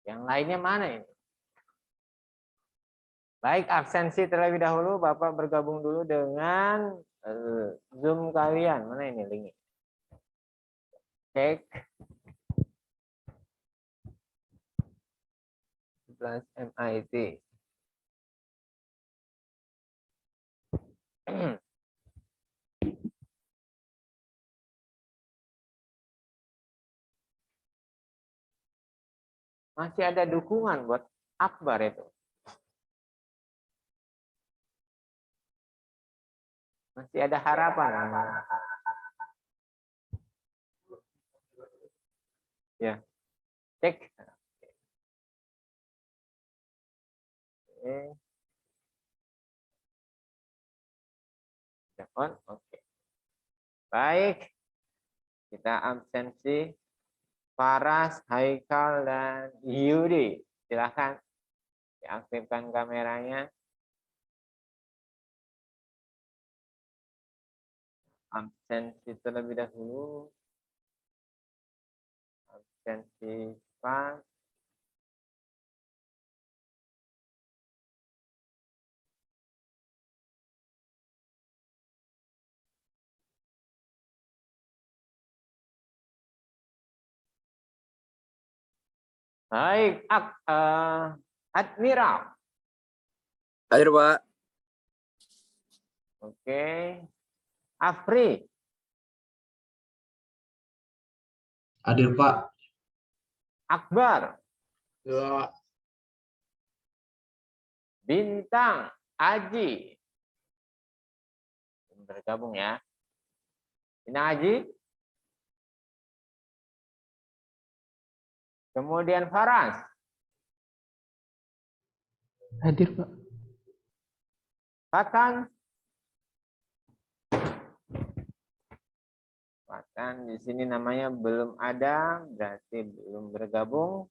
Yang lainnya mana ini? Baik, absensi terlebih dahulu. Bapak bergabung dulu dengan Zoom kalian. Mana ini linknya? Cek. Plus MIT. Masih ada dukungan buat Akbar itu. Masih ada harapan. Ya, cek. Oke. Oke. Baik. Kita absensi Faras, Haikal, dan Yudi. Silahkan diaktifkan kameranya. Absensi terlebih dahulu. Absensi Pak. Baik, Admiral. Hadir, Pak. Oke. Afri. Hadir, Pak. Akbar. Ya. Bintang. Aji. Bergabung ya. Bintang Aji. Kemudian Faras. Hadir, Pak. Fatan. Fatan di sini namanya belum ada, berarti belum bergabung.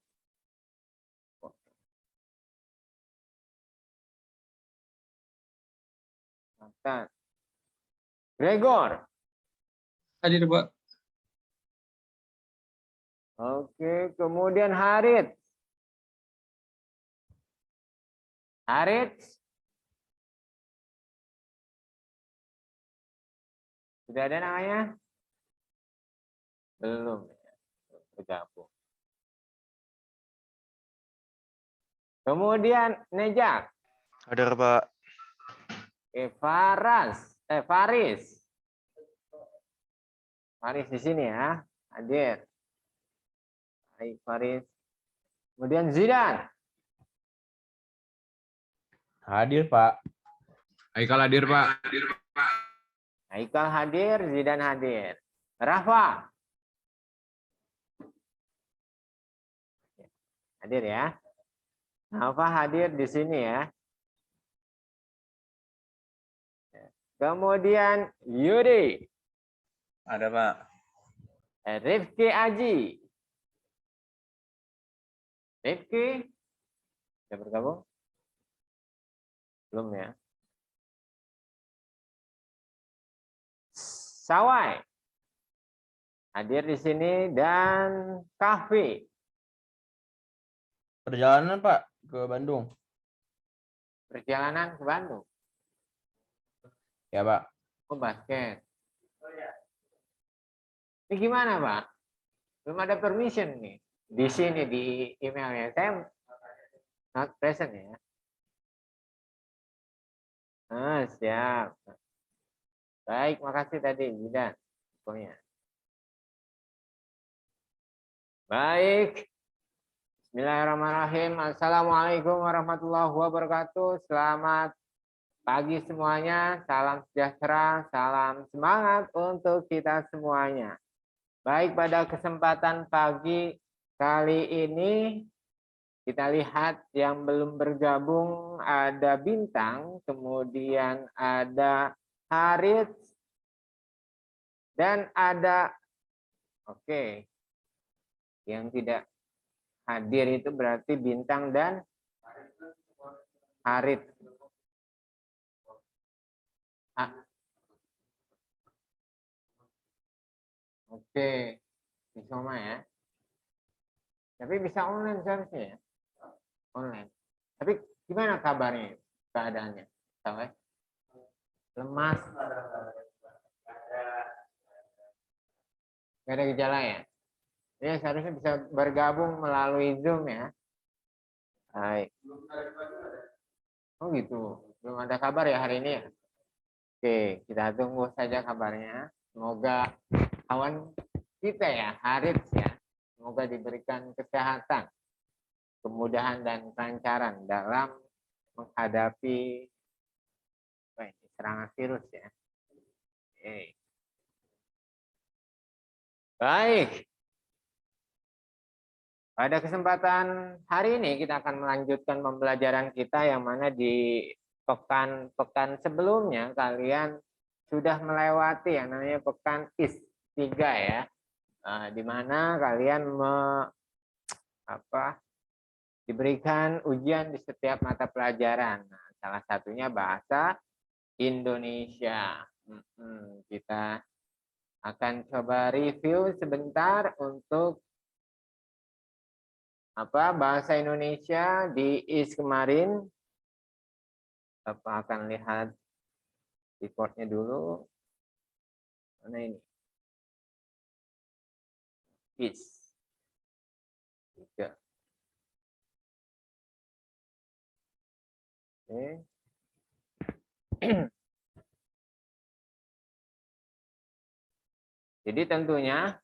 Fatan. Gregor. Hadir, Pak. Oke, kemudian Harit. Harit. Sudah ada namanya? Belum. Bergabung. Kemudian Nejak. Hadir, Pak. Oke, Faris. Faris di sini ya. Hadir. Baik, Faris. Kemudian Zidan. Hadir, Pak. Haikal hadir, Pak. Haikal hadir, Zidan hadir. Rafa. Hadir ya. Rafa hadir di sini ya. Kemudian Yudi. Ada, Pak. Rifki Aji. Rifki. Sudah bergabung? Belum ya. Sawai. Hadir di sini dan Kahfi. Perjalanan, Pak, ke Bandung. Perjalanan ke Bandung. Ya, Pak. Oh, basket. Ini gimana, Pak? Belum ada permission nih. Di sini di emailnya. Saya not present ya. Siap. Baik, makasih tadi, Zidan. Pokoknya. Baik. Bismillahirrahmanirrahim. Assalamualaikum warahmatullahi wabarakatuh. Selamat pagi semuanya. Salam sejahtera, salam semangat untuk kita semuanya. Baik, pada kesempatan pagi kali ini kita lihat yang belum bergabung ada Bintang, kemudian ada Harit, dan ada yang tidak hadir itu berarti Bintang dan Harit. Oke, bisa ya. Tapi bisa online seharusnya ya. online. Tapi gimana kabarnya, keadaannya? Tahu ya? Lemas. Gak ada gejala ya? Ya seharusnya bisa bergabung melalui Zoom ya. Baik. Oh gitu. Belum ada kabar ya hari ini ya? Oke, kita tunggu saja kabarnya. Semoga kawan kita ya, Harits ya, semoga diberikan kesehatan, kemudahan dan kelancaran dalam menghadapi serangan virus ya. Oke. Baik. Pada kesempatan hari ini kita akan melanjutkan pembelajaran kita yang mana di pekan sebelumnya kalian sudah melewati yang namanya pekan IS 3 ya. Di mana kalian diberikan ujian di setiap mata pelajaran. Nah, salah satunya bahasa Indonesia. Kita akan coba review sebentar untuk bahasa Indonesia di IS kemarin. Bapak akan lihat reportnya dulu. Mana ini? IS 3. Oke. Jadi tentunya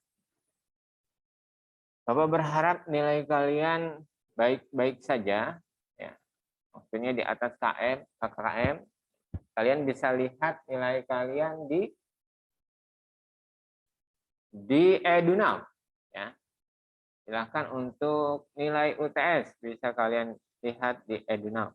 Bapak berharap nilai kalian baik-baik saja, ya. Maksudnya di atas KKM, kalian bisa lihat nilai kalian di EduNow, ya. Silakan untuk nilai UTS bisa kalian lihat di EduNow.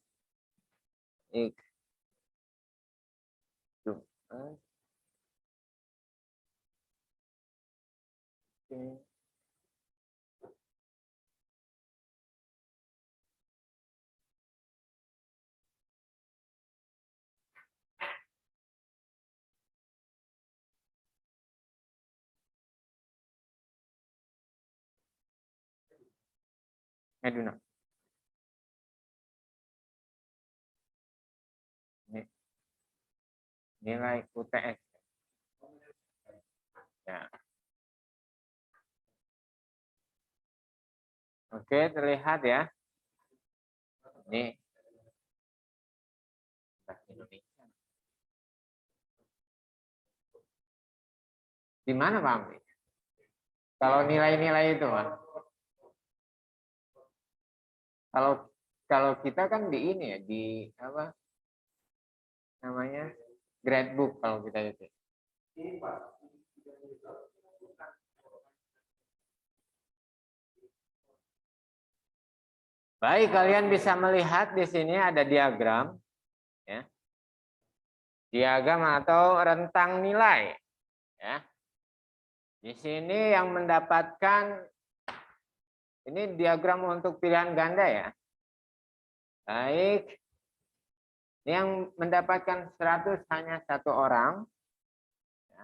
EduNow. Nilai UTS. Ya. Oke, terlihat ya. Ini bahasa Indonesia. Di mana Pak Amri? Kalau nilai-nilai itu, Pak. Kalau kita kan di ini ya, di apa namanya? Gradebook kalau kita itu. Baik, kalian bisa melihat di sini ada diagram, ya. Diagram atau rentang nilai, ya. Di sini yang mendapatkan ini diagram untuk pilihan ganda ya. Baik. Ini yang mendapatkan 100 hanya 1 orang. Ya.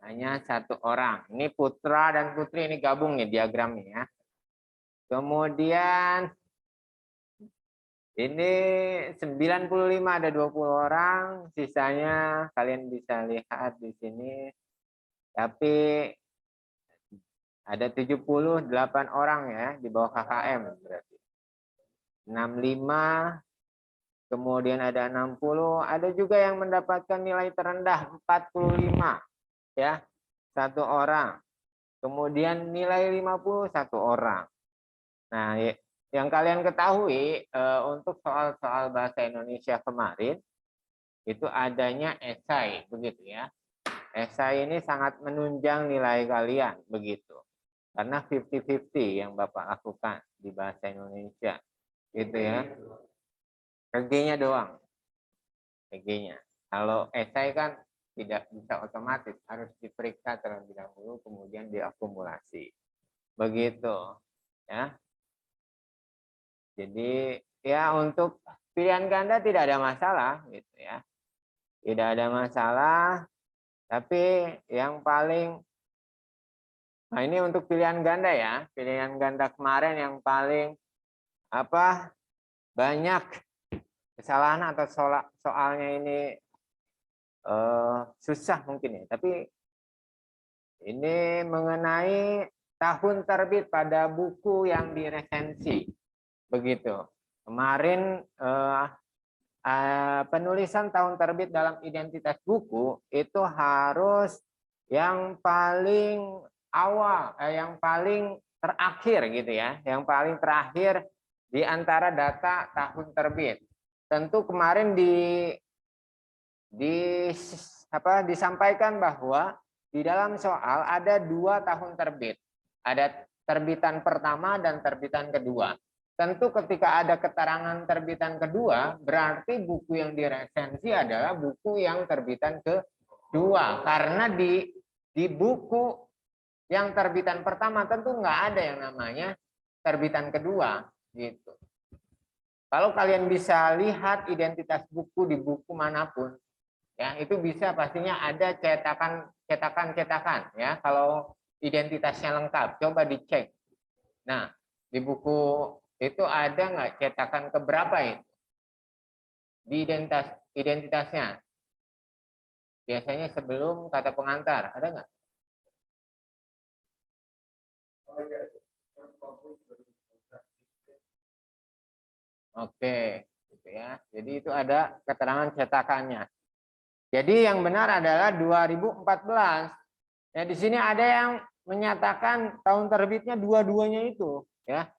Hanya 1 orang. Ini putra dan putri ini gabung nih diagramnya ya. Kemudian ini 95 ada 20 orang, sisanya kalian bisa lihat di sini. Tapi ada 78 orang ya di bawah KKM berarti. 65, kemudian ada 60, ada juga yang mendapatkan nilai terendah 45 ya, 1 orang. Kemudian nilai 50 1 orang. Nah, yang kalian ketahui untuk soal-soal bahasa Indonesia kemarin itu adanya esai begitu ya. Esai ini sangat menunjang nilai kalian begitu. Karena 50-50 yang Bapak lakukan di bahasa Indonesia. Gitu ya. EG-nya doang. EG-nya. Kalau esai kan tidak bisa otomatis, harus diperiksa terlebih dahulu kemudian diakumulasi. Begitu, ya. Jadi ya untuk pilihan ganda tidak ada masalah gitu ya. Tidak ada masalah, tapi yang paling nah ini untuk pilihan ganda ya. Pilihan ganda kemarin yang paling banyak kesalahan atau soalnya ini susah mungkin ya, tapi ini mengenai tahun terbit pada buku yang diresensi. Begitu. Kemarin penulisan tahun terbit dalam identitas buku itu harus yang paling awal, yang paling terakhir gitu ya, yang paling terakhir di antara data tahun terbit. Tentu kemarin disampaikan bahwa di dalam soal ada 2 tahun terbit. Ada terbitan pertama dan terbitan kedua. Tentu ketika ada keterangan terbitan kedua, berarti buku yang diresensi adalah buku yang terbitan kedua. Karena di buku yang terbitan pertama tentu nggak ada yang namanya terbitan kedua. Gitu. Kalau kalian bisa lihat identitas buku di buku manapun, ya itu bisa pastinya ada cetakan ya. Kalau identitasnya lengkap, coba dicek. Nah, di buku itu ada nggak cetakan keberapa itu di identitasnya? Biasanya sebelum kata pengantar, ada nggak? Oke, gitu ya. Jadi itu ada keterangan cetakannya. Jadi yang benar adalah 2014. Ya, di sini ada yang menyatakan tahun terbitnya dua-duanya itu, ya.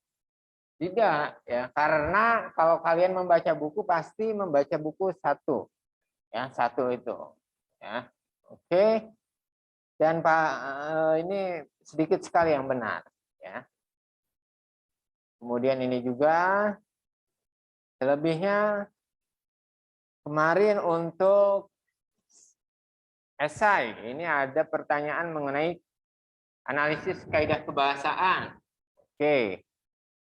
Tidak, ya. Karena kalau kalian membaca buku pasti membaca buku satu, ya, satu itu, ya. Oke. Dan Pak, ini sedikit sekali yang benar, ya. Kemudian ini juga selebihnya kemarin untuk esai, ini ada pertanyaan mengenai analisis kaidah kebahasaan. Oke.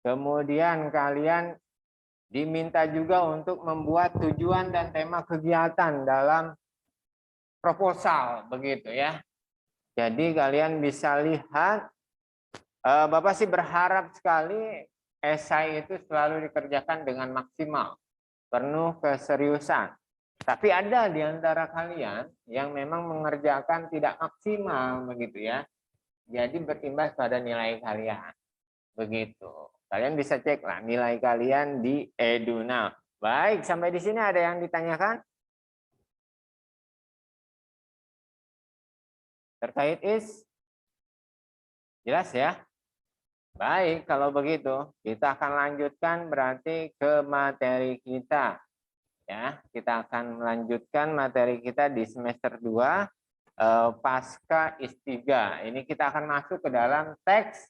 Kemudian kalian diminta juga untuk membuat tujuan dan tema kegiatan dalam proposal, begitu ya. Jadi kalian bisa lihat, Bapak sih berharap sekali esai itu selalu dikerjakan dengan maksimal, penuh keseriusan. Tapi ada di antara kalian yang memang mengerjakan tidak maksimal, begitu ya. Jadi berimbas pada nilai kalian. Begitu. Kalian bisa cek lah nilai kalian di Eduna. Baik, sampai di sini ada yang ditanyakan? Terkait is? Jelas ya? Baik, kalau begitu kita akan lanjutkan berarti ke materi kita. Ya, kita akan melanjutkan materi kita di semester 2 pasca IS3. Ini kita akan masuk ke dalam teks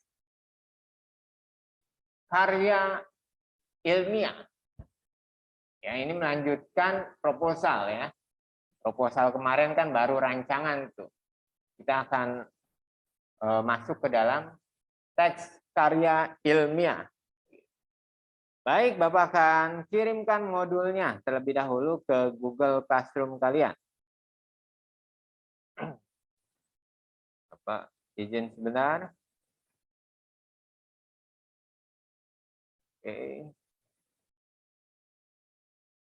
karya ilmiah. Ya, ini melanjutkan proposal ya. Proposal kemarin kan baru rancangan tuh. Kita akan masuk ke dalam teks karya ilmiah. Baik, Bapak akan kirimkan modulnya terlebih dahulu ke Google Classroom kalian. Bapak izin sebentar. Oke.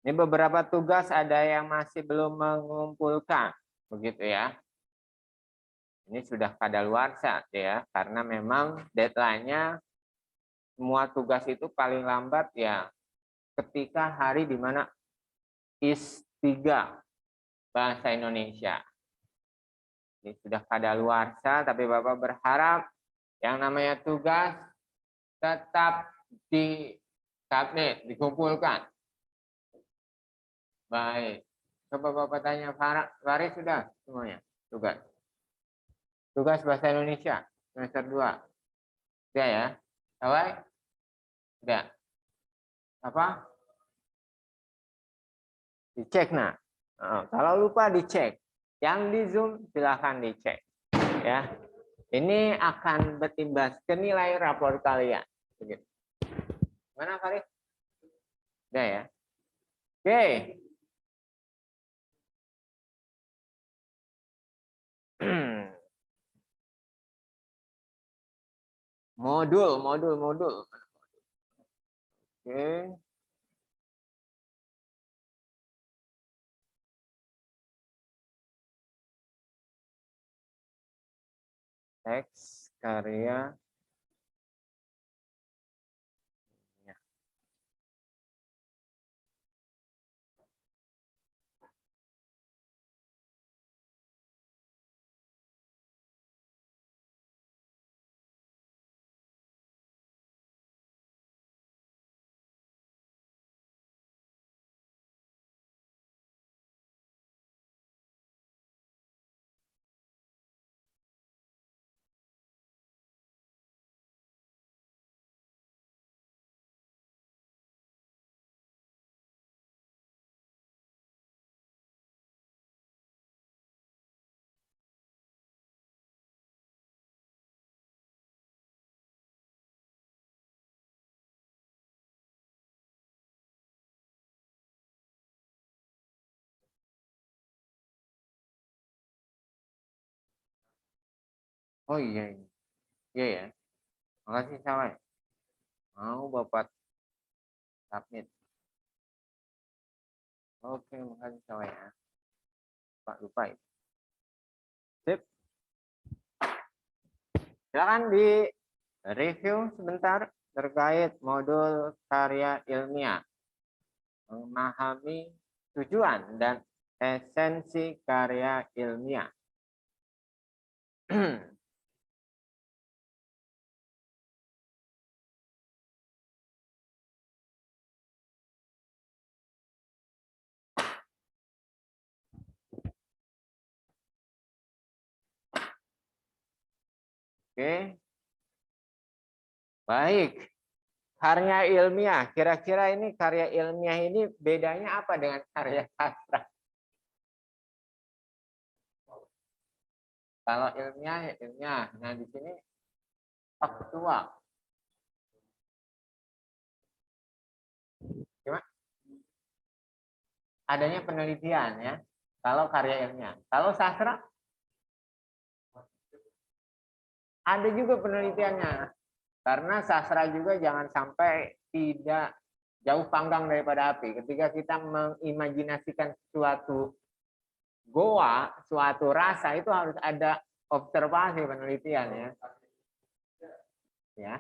Ini beberapa tugas ada yang masih belum mengumpulkan, begitu ya. Ini sudah kadaluarsa ya, karena memang deadline-nya semua tugas itu paling lambat ya ketika hari di mana IS3 bahasa Indonesia. Ini sudah kadaluarsa, tapi Bapak berharap yang namanya tugas tetap di-submit, dikumpulkan. Baik. Coba Bapak tanya Faris sudah semuanya tugas. Tugas bahasa Indonesia semester 2. Sudah ya? Awai? Sudah. Apa? Dicek nah. Kalau lupa dicek. Yang di Zoom silahkan dicek. Ya. Ini akan berimbas ke nilai rapor kalian. Begitu. Mana Faris? Sudah ya? Oke. Modul. Oke. Teks karya. Oh iya, iya ya. Makasih Sawai. Mau Bapak submit. Oke, makasih Sawai ya. Pak lupa itu. Sip. Silakan di review sebentar terkait modul karya ilmiah. Memahami tujuan dan esensi karya ilmiah. Oke. Baik. Karya ilmiah. Kira-kira ini karya ilmiah ini bedanya apa dengan karya sastra? Kalau ilmiah ya ilmiah. Nah, di sini faktual. Gimana? Adanya penelitian ya. Kalau karya ilmiah. Kalau sastra ada juga penelitiannya. Karena sastra juga jangan sampai tidak jauh panggang daripada api. Ketika kita mengimajinasikan suatu goa, suatu rasa, itu harus ada observasi penelitian ya. Ya.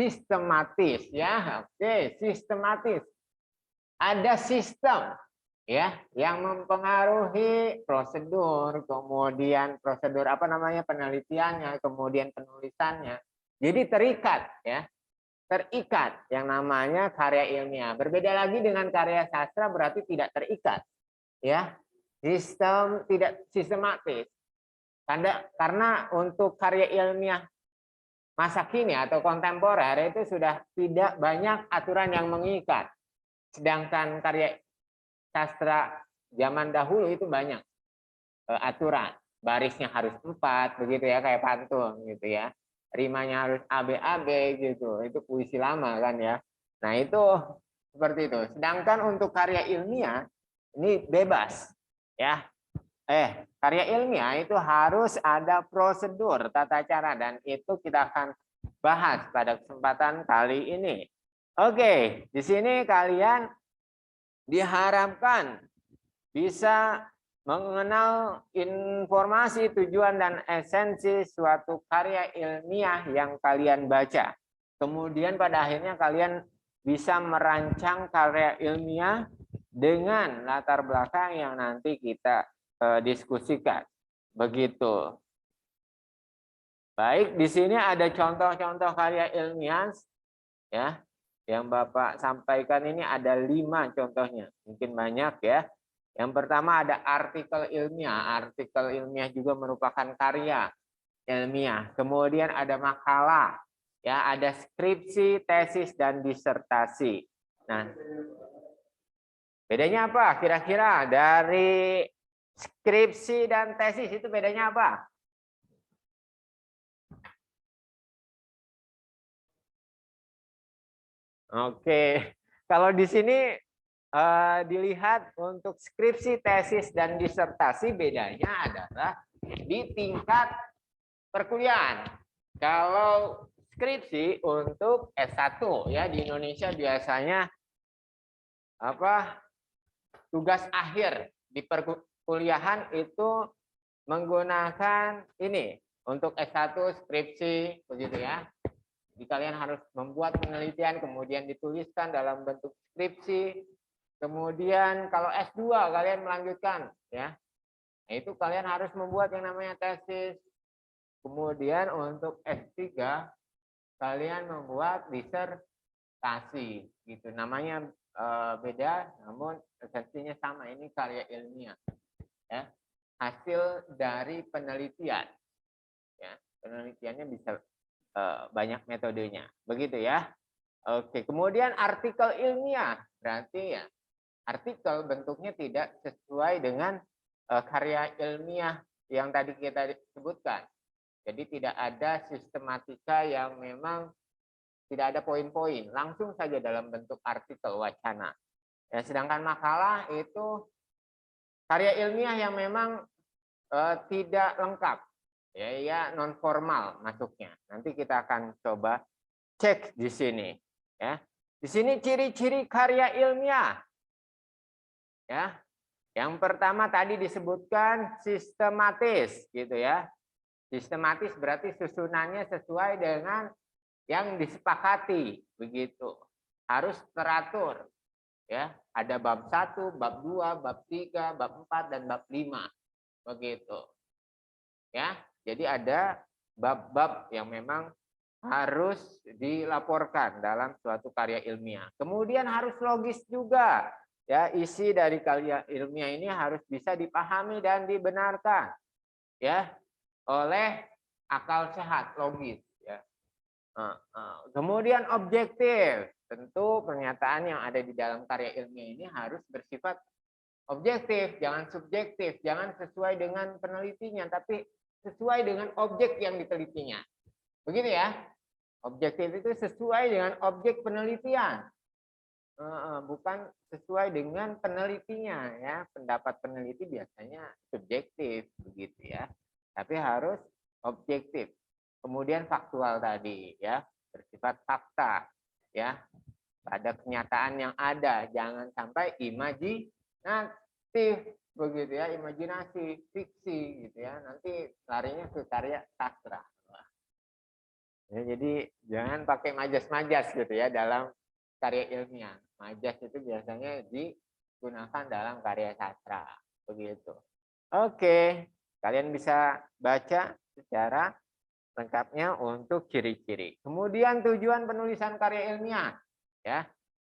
Sistematis ya. Oke, sistematis. Ada sistem ya yang mempengaruhi prosedur, kemudian prosedur apa namanya penelitiannya, kemudian penulisannya. Jadi terikat ya. Terikat yang namanya karya ilmiah. Berbeda lagi dengan karya sastra berarti tidak terikat. Ya. Sistem tidak sistematis. Karena untuk karya ilmiah masa kini atau kontemporer itu sudah tidak banyak aturan yang mengikat. Sedangkan karya sastra zaman dahulu itu banyak aturan, barisnya harus 4 begitu ya, kayak pantun gitu ya, rimanya harus ABAB gitu, itu puisi lama kan ya. Nah itu seperti itu. Sedangkan untuk karya ilmiah ini bebas ya. Karya ilmiah itu harus ada prosedur, tata cara, dan itu kita akan bahas pada kesempatan kali ini. Oke, di sini kalian diharapkan bisa mengenal informasi, tujuan, dan esensi suatu karya ilmiah yang kalian baca. Kemudian pada akhirnya kalian bisa merancang karya ilmiah dengan latar belakang yang nanti kita diskusikan. Begitu. Baik, di sini ada contoh-contoh karya ilmiah ya. Yang Bapak sampaikan ini ada 5 contohnya. Mungkin banyak ya. Yang pertama ada artikel ilmiah. Artikel ilmiah juga merupakan karya ilmiah. Kemudian ada makalah. Ya, ada skripsi, tesis, dan disertasi. Nah, bedanya apa? Kira-kira dari skripsi dan tesis itu bedanya apa? Oke, kalau di sini dilihat untuk skripsi, tesis, dan disertasi bedanya adalah di tingkat perkuliahan. Kalau skripsi untuk S1 ya, di Indonesia biasanya tugas akhir di perkuliahan itu menggunakan ini untuk S1 skripsi begitu ya. Jadi kalian harus membuat penelitian kemudian dituliskan dalam bentuk skripsi. Kemudian kalau S2 kalian melanjutkan ya. Nah, itu kalian harus membuat yang namanya tesis. Kemudian untuk S3 kalian membuat disertasi gitu. Namanya beda namun esensinya sama, ini karya ilmiah ya. Hasil dari penelitian. Ya, penelitiannya bisa banyak metodenya. Begitu ya. Oke, kemudian artikel ilmiah berarti ya artikel bentuknya tidak sesuai dengan karya ilmiah yang tadi kita sebutkan. Jadi tidak ada sistematika yang memang tidak ada poin-poin, langsung saja dalam bentuk artikel wacana. Ya, sedangkan makalah itu karya ilmiah yang memang tidak lengkap, ya non formal masuknya. Nanti kita akan coba cek di sini. Ya, di sini ciri-ciri karya ilmiah. Ya, yang pertama tadi disebutkan sistematis, gitu ya. Sistematis berarti susunannya sesuai dengan yang disepakati, begitu. Harus teratur. Ya, ada bab 1, bab 2, bab 3, bab 4 dan bab 5. Begitu. Ya, jadi ada bab-bab yang memang harus dilaporkan dalam suatu karya ilmiah. Kemudian harus logis juga. Ya, isi dari karya ilmiah ini harus bisa dipahami dan dibenarkan ya oleh akal sehat, logis ya. Kemudian objektif. Tentu pernyataan yang ada di dalam karya ilmiah ini harus bersifat objektif, jangan subjektif, jangan sesuai dengan penelitinya, tapi sesuai dengan objek yang ditelitinya. Begitu ya. Objektif itu sesuai dengan objek penelitian. Bukan sesuai dengan penelitinya ya. Pendapat peneliti biasanya subjektif begitu ya. Tapi harus objektif. Kemudian faktual tadi ya, bersifat fakta ya. Pada kenyataan yang ada, jangan sampai imajinatif begitu ya, imajinasi, fiksi gitu ya. Nanti larinya ke karya sastra. Ya, jadi jangan pakai majas-majas gitu ya dalam karya ilmiah. Majas itu biasanya digunakan dalam karya sastra. Begitu. Oke, kalian bisa baca secara lengkapnya untuk ciri-ciri. Kemudian tujuan penulisan karya ilmiah. Ya,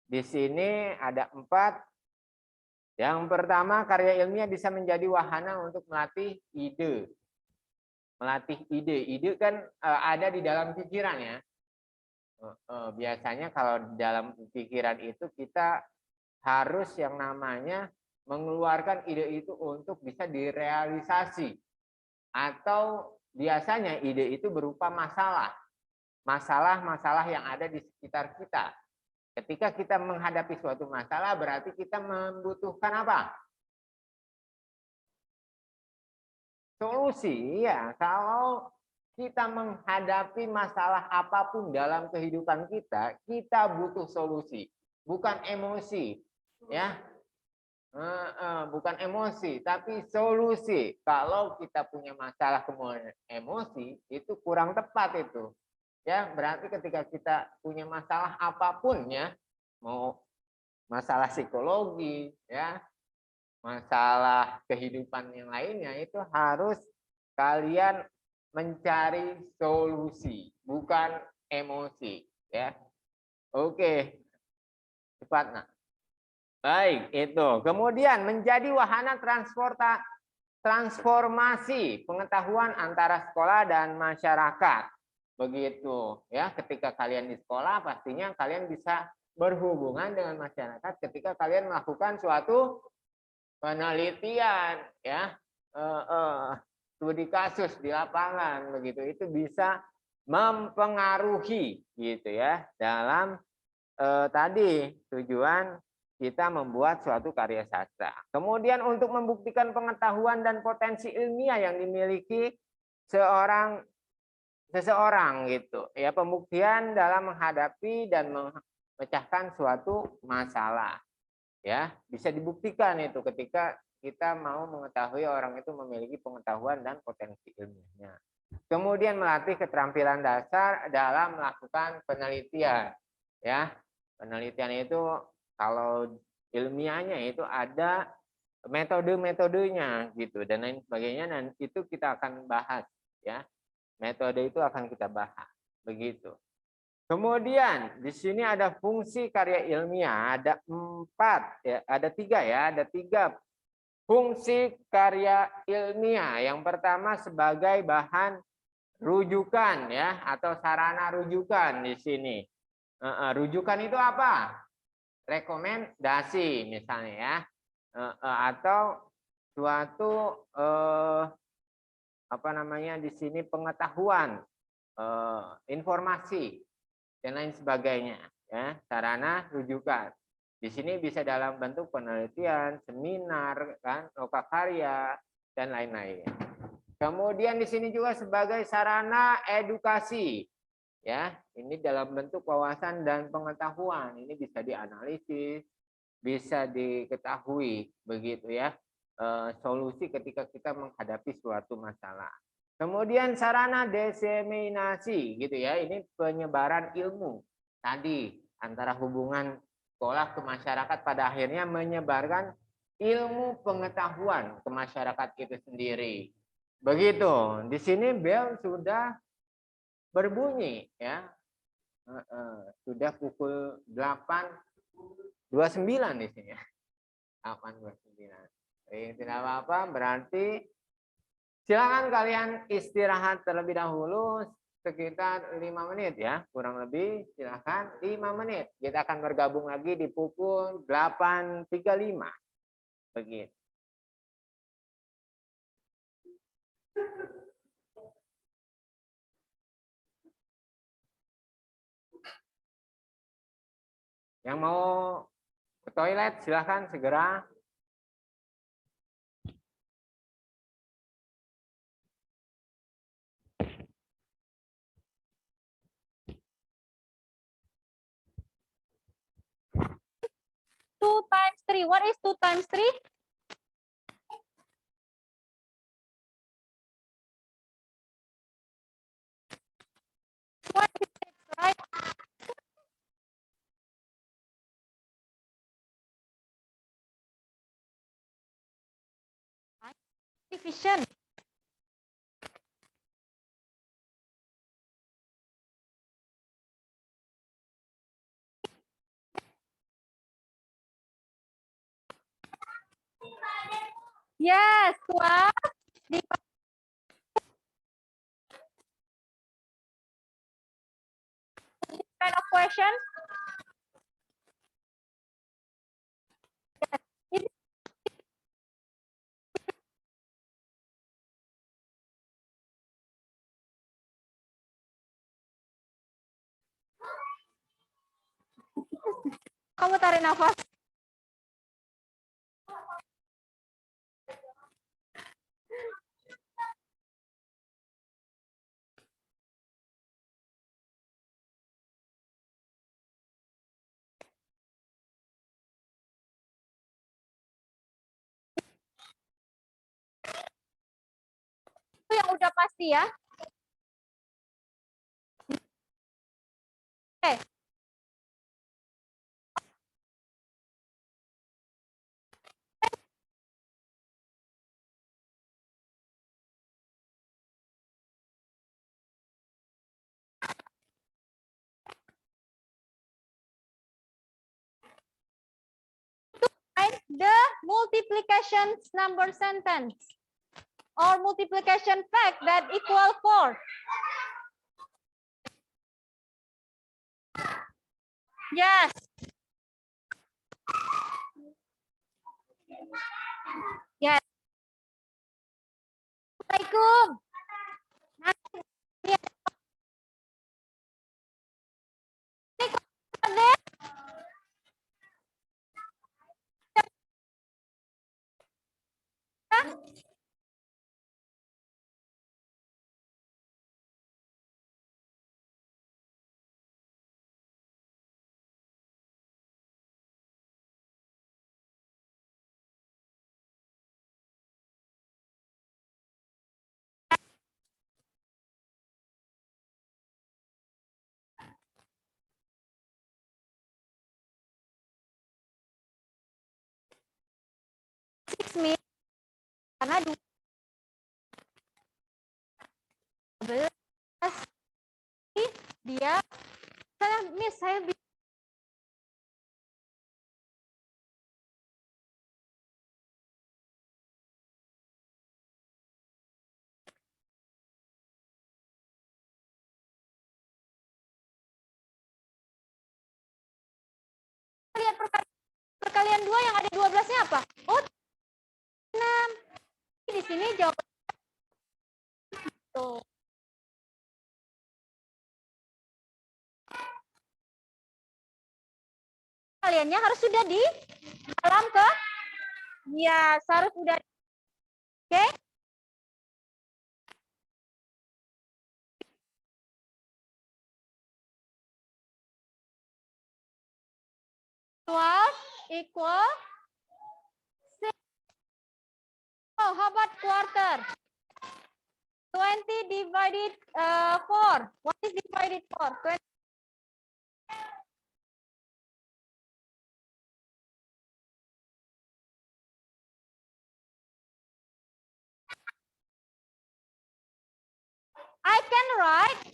di sini ada 4. Yang pertama, karya ilmiah bisa menjadi wahana untuk melatih ide. Melatih ide. Ide kan ada di dalam pikiran ya. Biasanya kalau di dalam pikiran itu kita harus yang namanya mengeluarkan ide itu untuk bisa direalisasi. Atau biasanya ide itu berupa masalah. Masalah-masalah yang ada di sekitar kita. Ketika kita menghadapi suatu masalah berarti kita membutuhkan apa? Solusi. Ya, kalau kita menghadapi masalah apapun dalam kehidupan kita, kita butuh solusi, bukan emosi, ya, bukan emosi, tapi solusi. Kalau kita punya masalah kemudian emosi, itu kurang tepat itu, ya. Berarti ketika kita punya masalah apapun, ya, mau masalah psikologi, ya, masalah kehidupan yang lainnya, itu harus kalian mencari solusi, bukan emosi, ya. Oke, cepat nak. Baik, itu. Kemudian menjadi wahana transformasi pengetahuan antara sekolah dan masyarakat. Begitu, ya. Ketika kalian di sekolah, pastinya kalian bisa berhubungan dengan masyarakat ketika kalian melakukan suatu penelitian, ya. Studi kasus di lapangan begitu, itu bisa mempengaruhi gitu ya dalam tadi tujuan kita membuat suatu karya sastra. Kemudian untuk membuktikan pengetahuan dan potensi ilmiah yang dimiliki seorang seseorang gitu. Ya, pembuktian dalam menghadapi dan memecahkan suatu masalah. Ya, bisa dibuktikan itu ketika kita mau mengetahui orang itu memiliki pengetahuan dan potensi ilmiahnya. Kemudian melatih keterampilan dasar dalam melakukan penelitian. Ya, penelitian itu kalau ilmiahnya itu ada metode-metodenya gitu dan lain sebagainya, dan itu kita akan bahas ya. Metode itu akan kita bahas begitu. Kemudian di sini ada fungsi karya ilmiah, ada 4 ya, ada 3 ya, ada 3 fungsi karya ilmiah. Yang pertama sebagai bahan rujukan ya, atau sarana rujukan di sini. Rujukan itu apa? Rekomendasi misalnya ya, atau suatu apa namanya di sini pengetahuan, informasi dan lain sebagainya ya, sarana rujukan. Di sini bisa dalam bentuk penelitian, seminar, kan, lokakarya dan lain-lain. Kemudian di sini juga sebagai sarana edukasi ya, ini dalam bentuk wawasan dan pengetahuan, ini bisa dianalisis, bisa diketahui begitu ya, solusi ketika kita menghadapi suatu masalah. Kemudian sarana diseminasi gitu ya, ini penyebaran ilmu tadi antara hubungan sekolah ke masyarakat, pada akhirnya menyebarkan ilmu pengetahuan ke masyarakat itu sendiri. Begitu. Di sini bel sudah berbunyi ya. Sudah pukul 8.29 di sini. 8.29. Tidak apa-apa, berarti silakan kalian istirahat terlebih dahulu sekitar 5 menit ya, kurang lebih silakan 5 menit. Kita akan bergabung lagi di pukul 8.35. Begitu. Yang mau ke toilet silakan segera. Two times three. What is 2 times 3? What is it, right? Division. Yes, 12. Kind of question. Yes. Kamu tarik nafas. Itu yang udah pasti ya. Oke. Find the multiplication number sentence or multiplication fact that equal 4. Yes. Yes. Assalamualaikum. means karena 12 dia saya lihat perkalian 2 yang ada 12-nya apa? Oh, 6. Di sini jawabannya tuh. Kaliannya harus sudah di dalam ke ya, harus sudah. Oke? Equal 6. Oh, how about quarter? 20 divided 4. What is divided 4? 20. I can write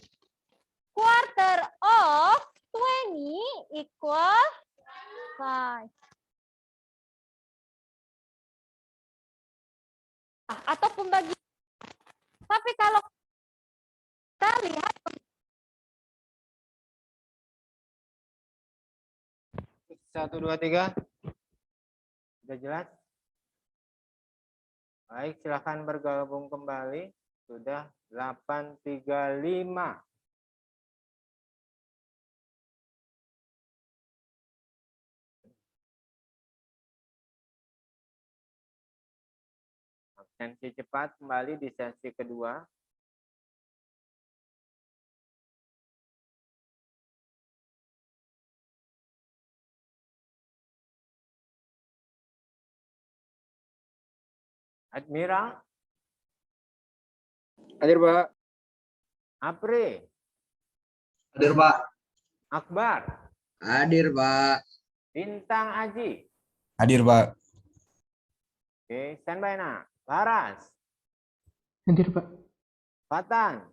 quarter of 20 equal 5. Atau pembagi. Tapi kalau kita lihat 1, 2, 3. Sudah jelas? Baik, silakan bergabung kembali. Sudah 835. Absensi cepat kembali di sesi kedua. Admiral, Hadir, Pak. Apri, Hadir, Pak. Akbar, Hadir, Pak. Bintang Aji. Hadir, Pak. Oke, standby nak. Laras, Hadir, Pak. Fatan.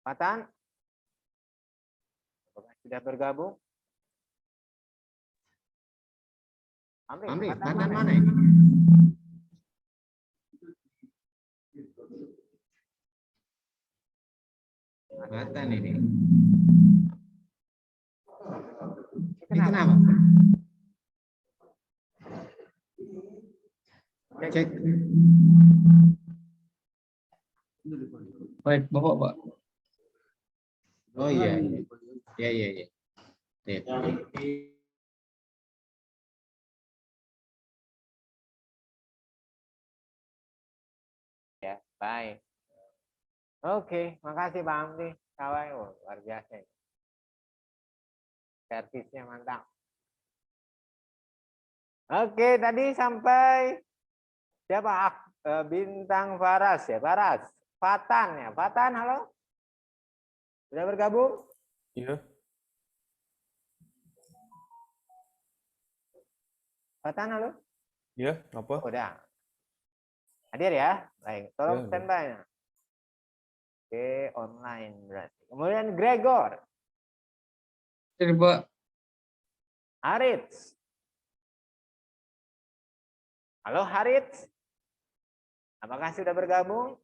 Fatan? Apakah sudah bergabung? Amri, Fatan mana? Fatan ini. Kenapa? Cek. Baik, Bapak, Pak. Oh iya. Iya. Ya, baik. Oke, makasih Pak Amri. Kawai, luar biasa. Servisnya mantap. Oke, tadi sampai siapa? Bintang Faras ya, Faras. Fatan ya, Fatan, halo. Sudah bergabung? Iya. Fatan, halo. Iya, apa? Udah. Hadir ya? Baik, tolong Ya, standby. Oke, online berarti. Kemudian Gregor, Hadir, Pak. Harits. Halo Harits. Apakah sudah bergabung?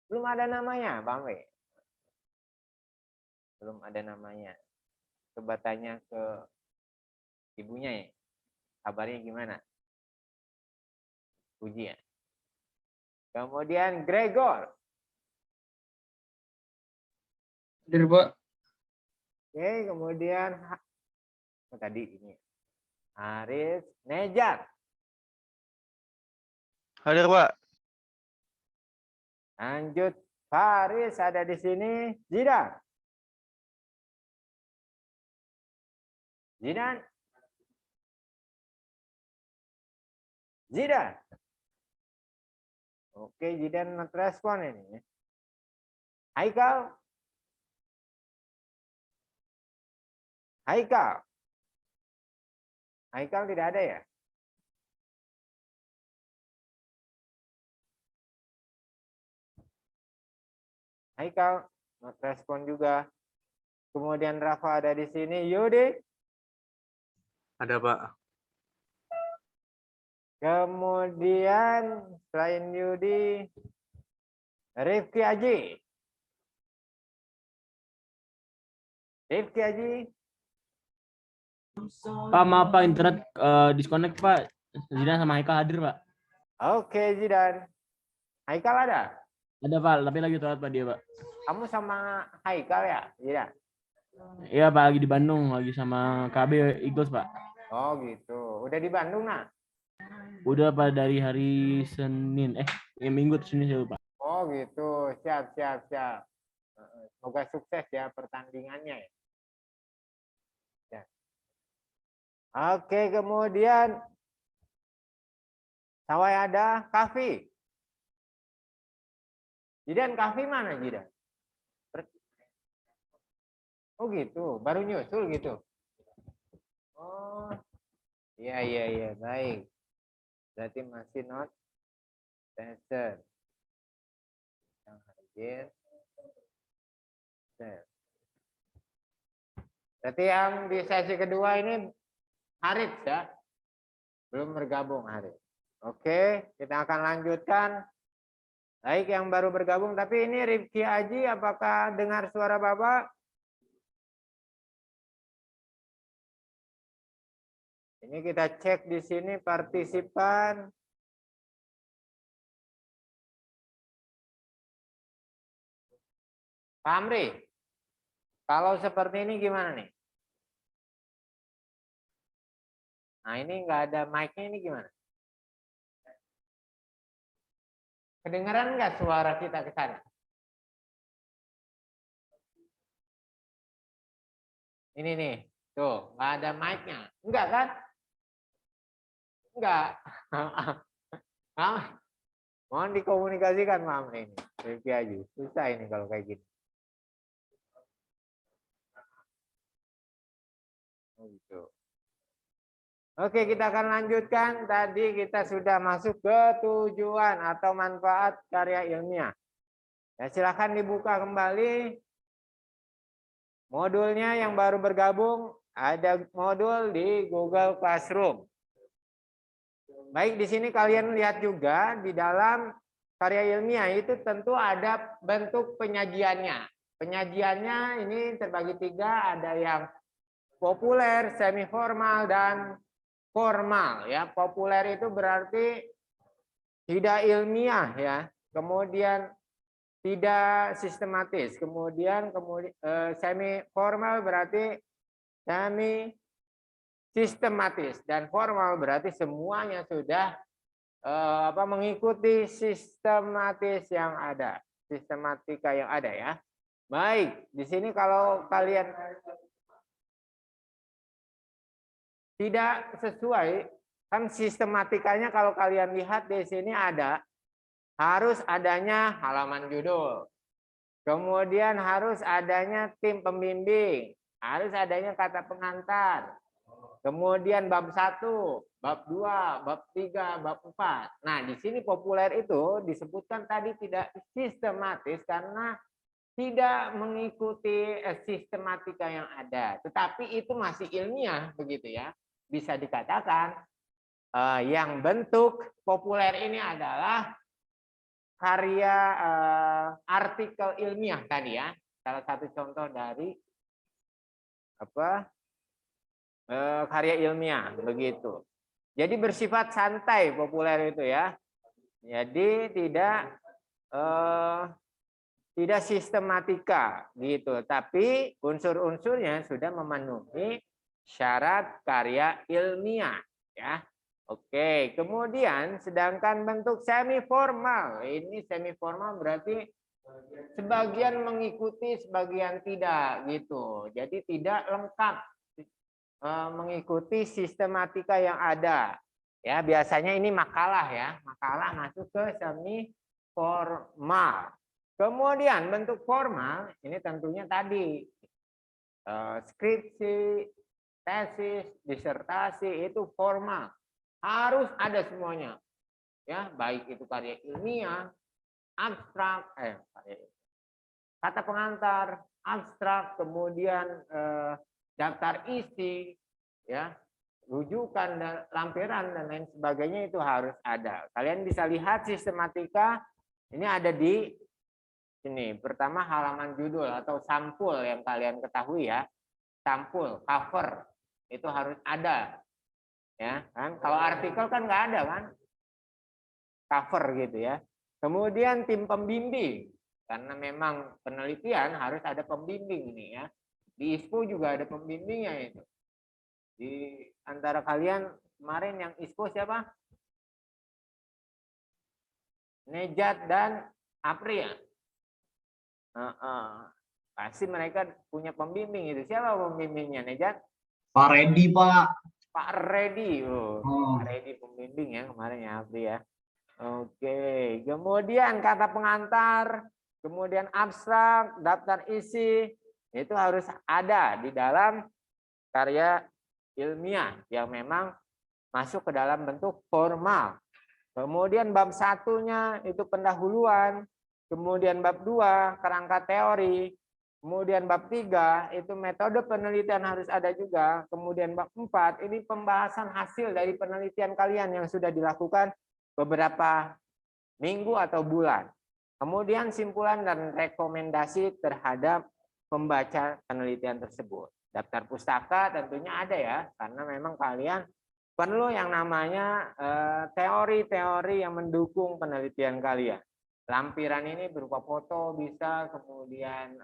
Belum ada namanya, Bang W. Belum ada namanya. Coba tanya ke ibunya ya. Kabarnya gimana? Puji ya. Kemudian Gregor. Hadir, Pak. Oke, kemudian tadi ini. Haris Nejar. Hadir, Pak. Lanjut Faris ada di sini. Zidan. Zidan. Oke, Zidan not respon ini. Haikal. Haikal tidak ada ya? Haikal respon juga. Kemudian Rafa ada di sini. Yudi. Ada, Pak. Kemudian selain Yudi, Rifki Aji. Rifki Aji. Pak, maaf Pak, internet disconnect Pak. Zidan sama Haikal hadir Pak. Oke, Zidan. Haikal ada? Ada Pak, tapi lagi telat Pak dia Pak. Kamu sama Haikal ya, Zidan? Iya Pak, lagi di Bandung, lagi sama KB Eagles Pak. Oh gitu. Udah di Bandung nah? Udah Pak dari hari Senin, Minggu atau Senin saya lupa. Oh gitu. Siap, siap, siap. Semoga sukses ya pertandingannya ya. Oke, kemudian Sawai ada, Kafi. Jidan, Kafi mana Jidan? Oh gitu, baru nyusul gitu. Oh, iya, baik. Berarti masih not tester. Yang hadir. Berarti yang di sesi kedua ini Haris ya, belum bergabung Haris. Oke, kita akan lanjutkan. Baik, yang baru bergabung, tapi ini Rifki Aji, apakah dengar suara Bapak? Ini kita cek di sini partisipan. Pak Amri, kalau seperti ini gimana nih? Nah ini nggak ada mic-nya, ini gimana? Kedengaran nggak suara kita ke sana? Ini nih, tuh nggak ada mic-nya. Enggak kan? Enggak. Mohon dikomunikasikan Pak Amri ini. Rifki aja. Susah ini kalau kayak gini. Oh gitu. Oke, kita akan lanjutkan. Tadi kita sudah masuk ke tujuan atau manfaat karya ilmiah. Ya, silakan dibuka kembali. Modulnya yang baru bergabung, ada modul di Google Classroom. Baik, di sini kalian lihat juga di dalam karya ilmiah itu tentu ada bentuk penyajiannya. Penyajiannya ini terbagi 3, ada yang populer, semi formal, dan formal ya. Populer itu berarti tidak ilmiah ya, kemudian tidak sistematis, kemudian semi formal berarti semi sistematis, dan formal berarti semuanya sudah mengikuti sistematis yang ada, sistematika yang ada ya. Baik, di sini kalau kalian tidak sesuai, kan sistematikanya kalau kalian lihat di sini ada, harus adanya halaman judul, kemudian harus adanya tim pembimbing, harus adanya kata pengantar, kemudian bab 1, bab 2, bab 3, bab 4. Nah, di sini populer itu disebutkan tadi tidak sistematis karena tidak mengikuti sistematika yang ada, tetapi itu masih ilmiah begitu ya. Bisa dikatakan yang bentuk populer ini adalah karya artikel ilmiah tadi ya. Salah satu contoh dari karya ilmiah begitu. Jadi bersifat santai populer itu ya. Jadi tidak sistematika gitu, tapi unsur-unsurnya sudah memenuhi syarat karya ilmiah ya. Oke, kemudian sedangkan bentuk semi formal, ini semi formal berarti sebagian mengikuti, sebagian tidak gitu. Jadi tidak lengkap mengikuti sistematika yang ada. Ya, biasanya ini makalah ya. Makalah masuk ke semi formal. Kemudian bentuk formal ini tentunya tadi skripsi, tesis, disertasi itu formal. Harus ada semuanya. Ya, baik itu karya ilmiah, abstrak, kata pengantar, abstrak, kemudian daftar isi, ya, rujukan dan lampiran dan lain sebagainya itu harus ada. Kalian bisa lihat sistematika ini ada di sini. Pertama halaman judul atau sampul yang kalian ketahui ya. Sampul, cover itu harus ada. Ya, kan? Kalau artikel kan nggak ada kan? Cover gitu ya. Kemudian tim pembimbing. Karena memang penelitian harus ada pembimbing ini ya. Di ISPO juga ada pembimbingnya itu. Di antara kalian kemarin yang ISPO siapa? Nejat dan Apri ya? Pasti mereka punya pembimbing itu. Siapa pembimbingnya, Nejat? Pak Redi, Pak. Pak Redi. Pak Redi pembimbing ya kemarin ya, Apri ya. Oke. Kemudian kata pengantar, kemudian abstrak, daftar isi, itu harus ada di dalam karya ilmiah yang memang masuk ke dalam bentuk formal. Kemudian bab satunya itu pendahuluan, kemudian bab 2 kerangka teori, kemudian bab 3 itu metode penelitian harus ada juga, kemudian bab 4 ini pembahasan hasil dari penelitian kalian yang sudah dilakukan beberapa minggu atau bulan. Kemudian simpulan dan rekomendasi terhadap pembaca penelitian tersebut. Daftar pustaka tentunya ada ya, karena memang kalian perlu yang namanya teori-teori yang mendukung penelitian kalian. Lampiran ini berupa foto bisa, kemudian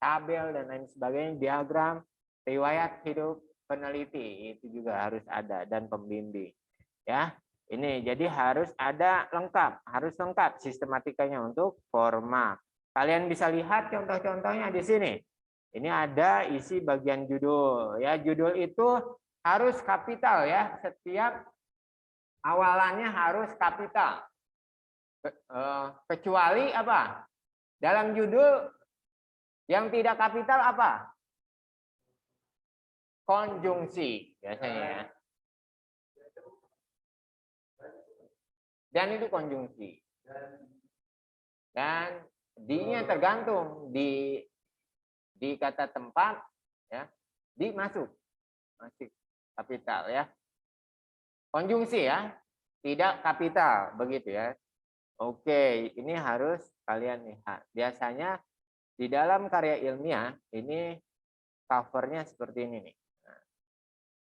tabel dan lain sebagainya, diagram, riwayat hidup peneliti itu juga harus ada dan pembimbing. Ya, ini jadi harus ada lengkap, harus lengkap sistematikanya untuk formal. Kalian bisa lihat contoh-contohnya di sini. Ini ada isi bagian judul ya. Judul itu harus kapital ya. Setiap awalannya harus kapital. Kecuali apa? Dalam judul yang tidak kapital apa? Konjungsi biasanya ya. Dan itu konjungsi. Dan D-nya tergantung di kata tempat ya, masuk kapital ya. Konjungsi ya, tidak kapital begitu ya. Oke, ini harus kalian lihat. Biasanya di dalam karya ilmiah ini covernya seperti ini nih. Nah,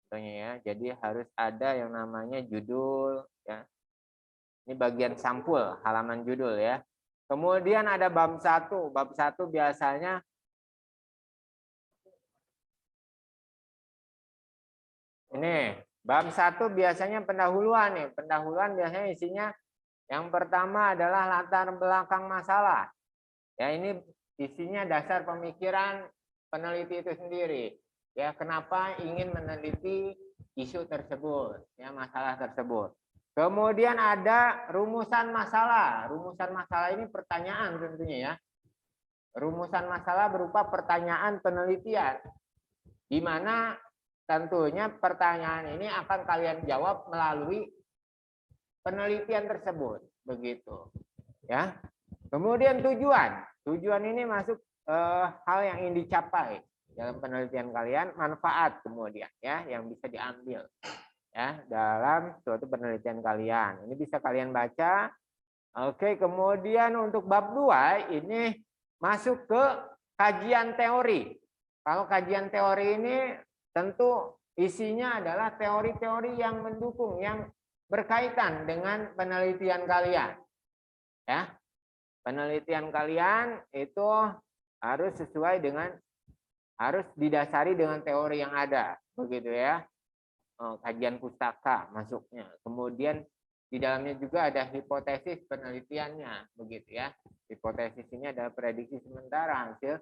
contohnya ya, jadi harus ada yang namanya judul ya. Ini bagian sampul halaman judul ya. Kemudian ada bab 1. Bab 1 biasanya ini, bab 1 biasanya pendahuluan nih. Pendahuluan biasanya isinya yang pertama adalah latar belakang masalah. Ya, ini isinya dasar pemikiran peneliti itu sendiri. Ya, kenapa ingin meneliti isu tersebut, ya, masalah tersebut. Kemudian ada rumusan masalah. Rumusan masalah ini pertanyaan tentunya ya. Rumusan masalah berupa pertanyaan penelitian. Di mana tentunya pertanyaan ini akan kalian jawab melalui penelitian tersebut, begitu. Ya. Kemudian tujuan. Tujuan ini masuk hal yang ingin dicapai dalam penelitian kalian, manfaat kemudian ya yang bisa diambil ya dalam suatu penelitian kalian. Ini bisa kalian baca. Oke, kemudian untuk bab 2 ini masuk ke kajian teori. Kalau kajian teori ini tentu isinya adalah teori-teori yang mendukung, yang berkaitan dengan penelitian kalian. Ya, penelitian kalian itu harus sesuai dengan, harus didasari dengan teori yang ada, begitu ya. Kajian pustaka masuknya. Kemudian di dalamnya juga ada hipotesis penelitiannya, begitu ya. Hipotesis ini adalah prediksi sementara hasil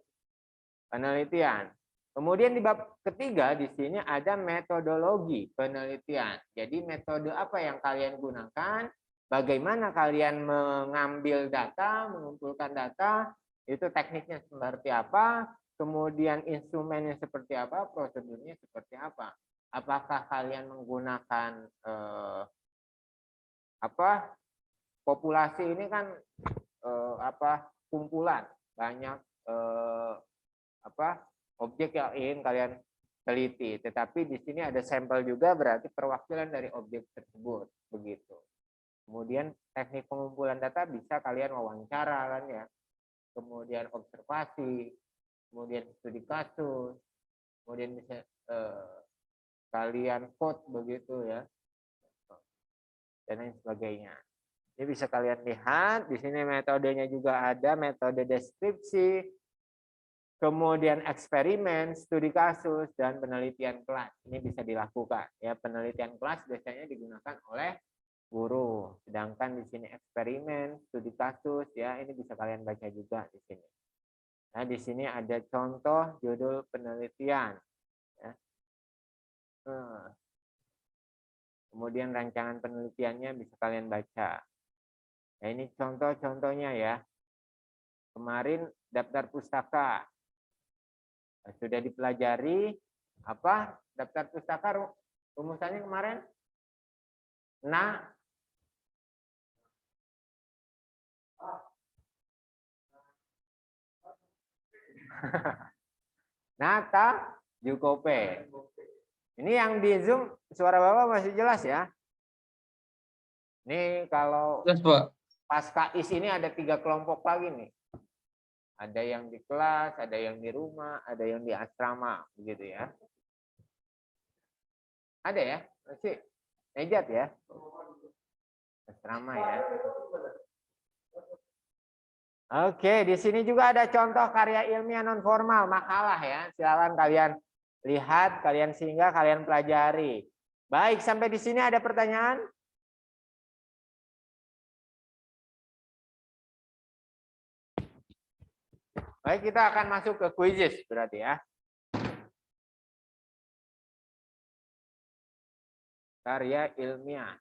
penelitian. Kemudian di bab ketiga di sini ada metodologi penelitian. Jadi metode apa yang kalian gunakan, bagaimana kalian mengambil data, mengumpulkan data, itu tekniknya seperti apa. kemudian instrumennya seperti apa, prosedurnya seperti apa. Apakah kalian menggunakan populasi ini kan kumpulan banyak objek yang ingin kalian teliti, tetapi di sini ada sampel juga, berarti perwakilan dari objek tersebut begitu. Kemudian teknik pengumpulan data bisa kalian wawancara kan ya, kemudian observasi, kemudian studi kasus, kemudian bisa kalian code begitu ya, dan lain sebagainya. Ini bisa kalian lihat di sini metodenya juga ada, metode deskripsi, kemudian eksperimen, studi kasus, dan penelitian kelas. Ini bisa dilakukan ya. Penelitian kelas biasanya digunakan oleh guru, sedangkan di sini eksperimen, studi kasus ya, ini bisa kalian baca juga di sini. Nah, di sini ada contoh judul penelitian ya. Kemudian rancangan penelitiannya bisa kalian baca. Nah, ini contoh-contohnya ya. Kemarin daftar pustaka sudah dipelajari apa daftar pustaka rumusannya kemarin? Nata Jukope. Ini yang di Zoom suara Bapak masih jelas ya? Ini kalau Jelas, Pak. pas KIS ini ada 3 kelompok lagi nih. Ada yang di kelas, ada yang di rumah, ada yang di asrama, begitu ya. Ada ya? Masih Nejat ya? Asrama ya. Oke, di sini juga ada contoh karya ilmiah non formal, makalah ya. Silakan kalian lihat, kalian singgah, kalian pelajari. Baik, sampai di sini ada pertanyaan? Baik, kita akan masuk ke quizzes berarti ya. Karya ilmiah.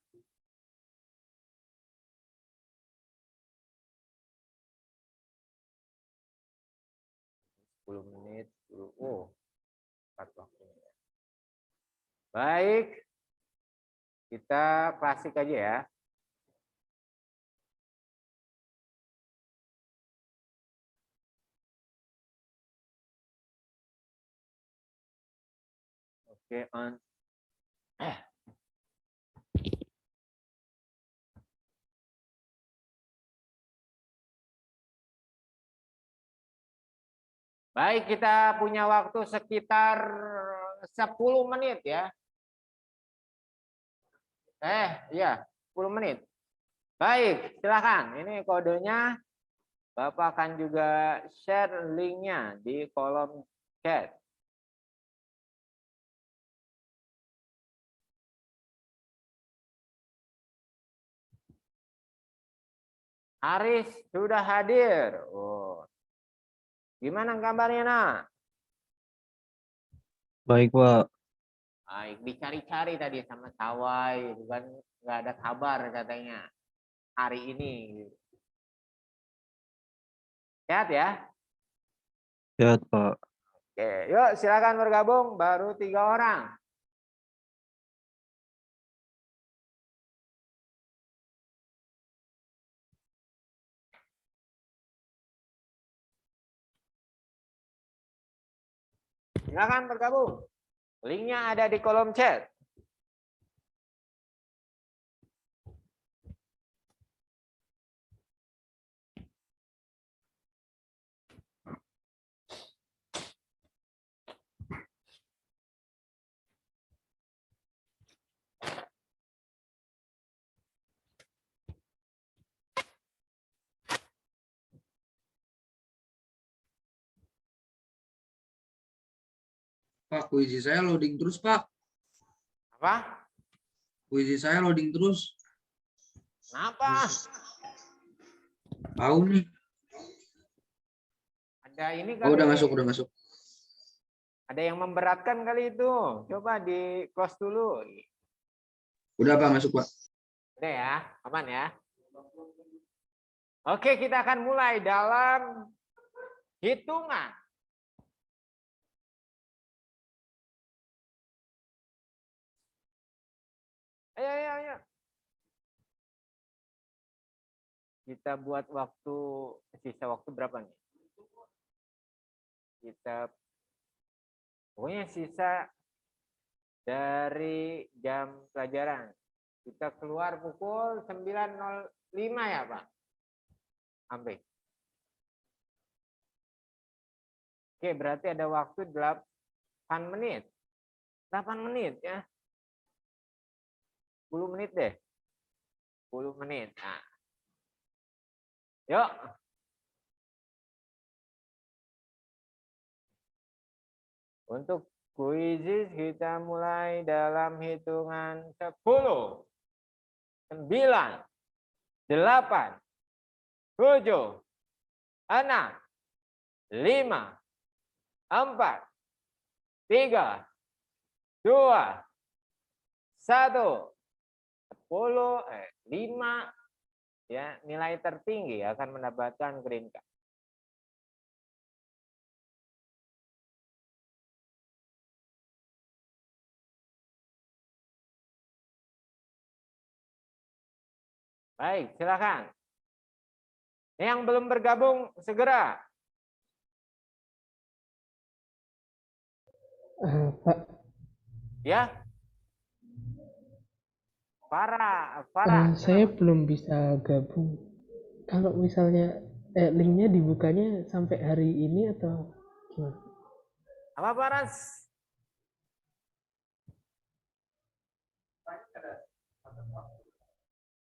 Menit, 10. 4 waktunya. Baik. Kita klasik aja ya. Oke, on. Baik, kita punya waktu sekitar 10 menit ya. Iya, 10 menit. Baik, silakan. Ini kodenya. Bapak akan juga share linknya di kolom chat. Aris sudah hadir. Oh. Gimana kabarnya, Nak? Baik, Pak. Baik, dicari-cari tadi sama Tawai, bukan nggak ada kabar katanya hari ini. Sehat ya? Sehat, Pak. Oke, yuk silakan bergabung. Baru 3 orang. Silakan bergabung. Linknya ada di kolom chat. Pak, kuisi saya loading terus, Pak. Apa? Kuisi saya loading terus. Kenapa? Tahu nih. Ada ini Oh, udah kali. masuk, udah masuk. Ada yang memberatkan kali itu. Coba di close dulu. Udah, Pak, masuk, Pak. Udah ya, aman ya. Oke, kita akan mulai dalam hitungan Ayo. Kita buat waktu, sisa waktu berapa nih? Pokoknya sisa dari jam pelajaran. Kita keluar pukul 9.05 ya Pak? Sampai. Oke, berarti ada waktu 8 menit. 8 menit ya. 10 menit deh. 10 menit. Nah. Yuk. Untuk kuisis kita mulai dalam hitungan 10, 9, 8, 7, 6, 5, 4, 3, 2, 1, 10, 5, ya, nilai tertinggi akan mendapatkan green card. Baik, silakan. Yang belum bergabung segera. Pak, Ya. Farah. saya belum bisa gabung. Kalau misalnya linknya dibukanya sampai hari ini atau gimana? Apa Faras?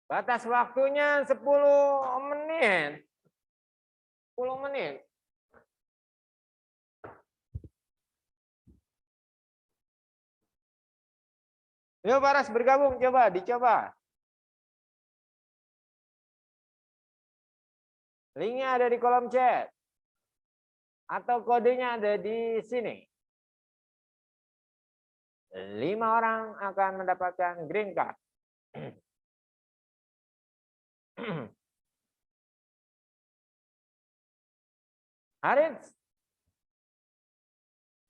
Batas waktunya 10 menit. 10 menit. Yuk Faras bergabung, dicoba. Linknya ada di kolom chat. Atau kodenya ada di sini. 5 orang akan mendapatkan green card. Haris.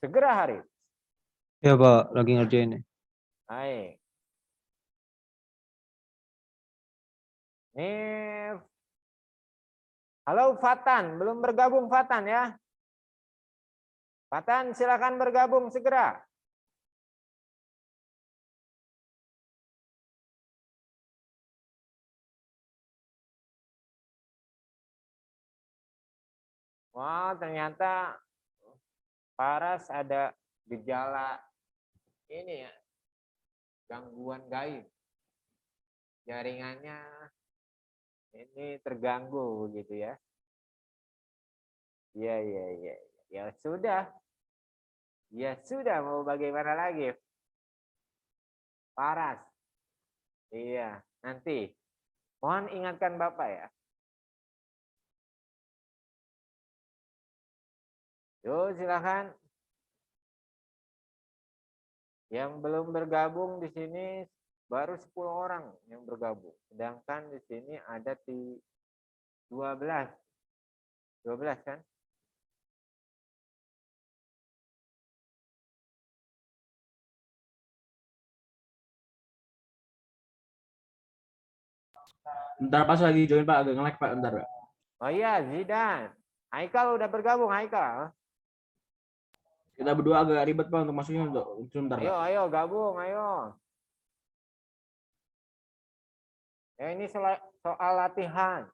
Segera Haris. Ya Pak, lagi ngerjain nih. Baik. Nih. Halo Fatan, belum bergabung Fatan ya? Fatan silakan bergabung segera. Wah, ternyata Paras ada gejala ini ya, gangguan gaib. Jaringannya ini terganggu begitu ya. Iya. Ya sudah. Ya sudah, mau bagaimana lagi? Paras. Iya, nanti. Mohon ingatkan Bapak ya. Yuk silakan. Yang belum bergabung di sini baru 10 orang yang bergabung. Sedangkan di sini ada 12. 12 kan? Bentar pas lagi join Pak, agak nge-lag Pak, bentar Pak. Oh iya, Zidan. Haikal udah bergabung, Haikal. Kita berdua agak ribet Pak untuk masuknya untuk sebentar Pak. Ayo gabung, ayo. Ya ini soal latihan.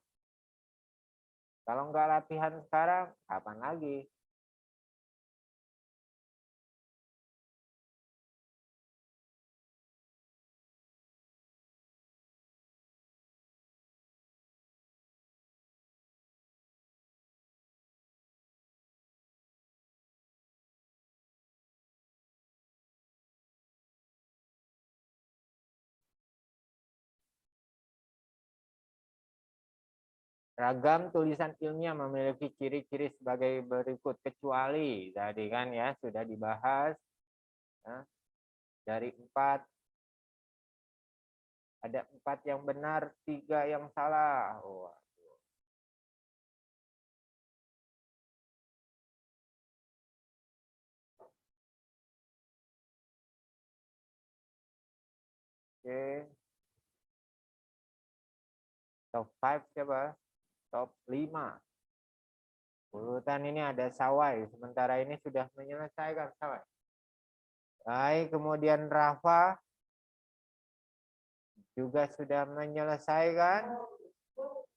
Kalau nggak latihan sekarang, kapan lagi? Ragam tulisan ilmiah memiliki ciri-ciri sebagai berikut, kecuali tadi kan ya sudah dibahas ya, dari 4 ada 4 yang benar, 3 yang salah. Oh. Oke. Top 5 siapa? Top 5. Urutan ini ada Sawai. Sementara ini sudah menyelesaikan Sawai. Baik, kemudian Rafa juga sudah menyelesaikan.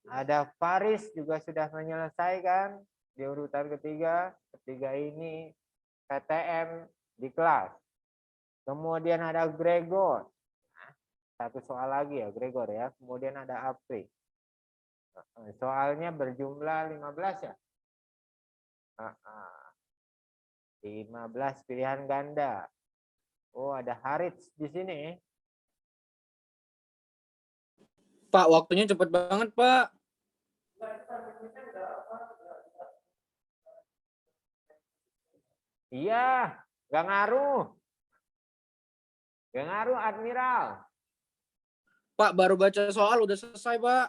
Ada Faris juga sudah menyelesaikan di urutan ketiga. Ketiga ini PTM di kelas. Kemudian ada Gregor. Satu soal lagi ya Gregor ya. Kemudian ada Apri. Soalnya berjumlah 15 ya. 15 pilihan ganda. Oh, ada Harits di sini. Pak, waktunya cepet banget, Pak. Iya, gak ngaruh. Gak ngaruh, Admiral. Pak, baru baca soal udah selesai, Pak.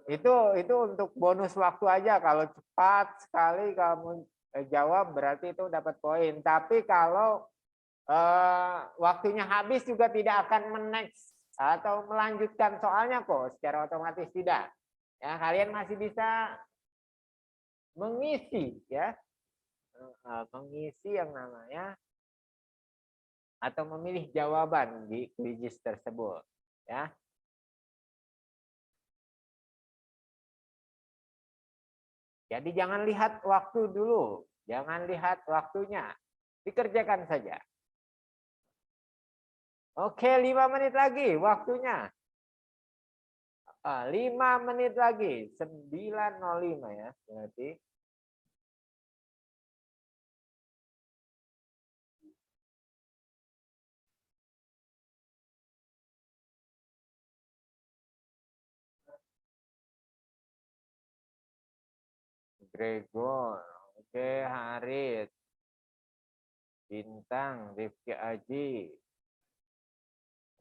Itu untuk bonus waktu aja. Kalau cepat sekali kamu jawab berarti itu dapat poin. Tapi kalau waktunya habis juga tidak akan menext atau melanjutkan soalnya kok, secara otomatis tidak. Ya, kalian masih bisa mengisi ya. Mengisi yang namanya atau memilih jawaban di quiz tersebut ya. Jadi jangan lihat waktu dulu, jangan lihat waktunya, dikerjakan saja. Oke, 5 menit lagi waktunya. 5 menit lagi, 9.05 ya berarti. Gregor, oke, Harit, Bintang, Rifki Aji.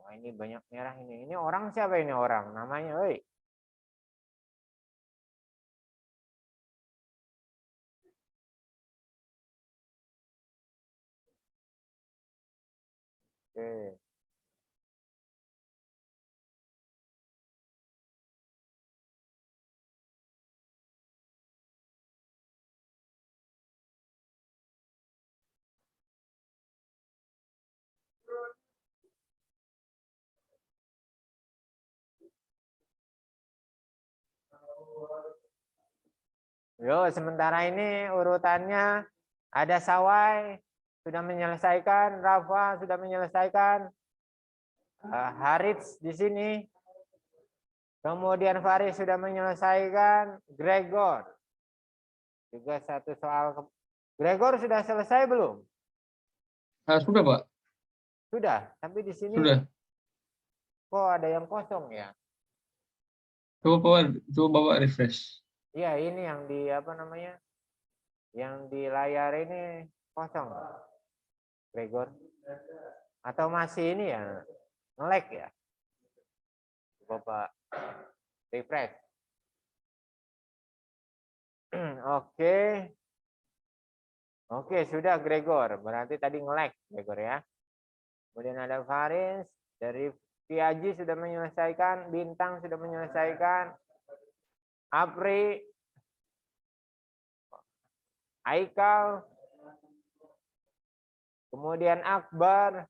Wah, ini banyak merah ini. Ini orang siapa ini orang? Namanya, woi. Oke. Yo, sementara ini urutannya ada Sawai sudah menyelesaikan, Rafa sudah menyelesaikan, Harits di sini, kemudian Faris sudah menyelesaikan, Gregor juga satu soal. Gregor sudah selesai belum? Sudah, Pak. Sudah, tapi di sini Sudah. kok ada yang kosong ya? Coba Bapak refresh. Iya, ini yang di apa namanya? Yang di layar ini kosong. Gregor. Atau masih ini ya? Nge-lag ya? Bapak refresh. Oke. Oke, sudah Gregor. Berarti tadi nge-lag Gregor ya. Kemudian ada Faris dari Piaji sudah menyelesaikan, Bintang sudah menyelesaikan, Apri, Aikal, kemudian Akbar,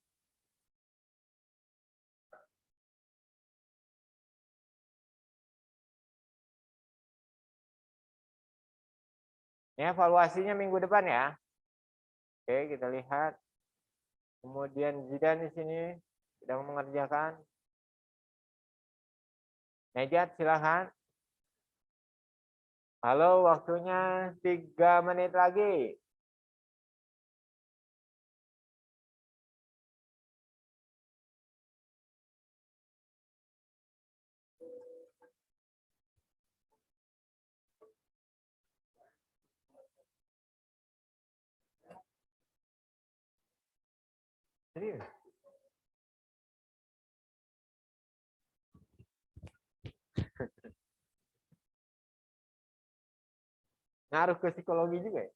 ya, evaluasinya minggu depan ya. Oke, kita lihat. Kemudian Zidan di sini sedang mengerjakan. Nejat, silakan. Halo, waktunya 3 menit lagi. Serius? Ngaruh ke psikologi juga ya?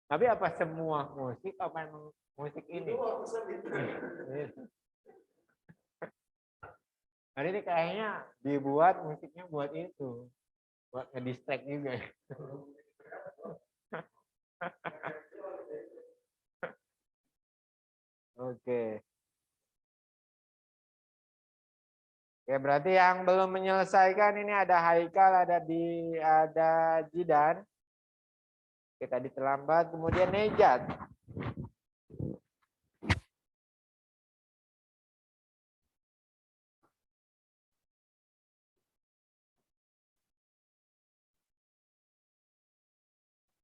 Tapi apa semua musik apa emang musik ini? Hari ini kayaknya dibuat musiknya buat itu. Buat nge-distract juga. Oke. Oke, berarti yang belum menyelesaikan ini ada Haikal, ada Jidan. Kita terlambat, kemudian Nejat.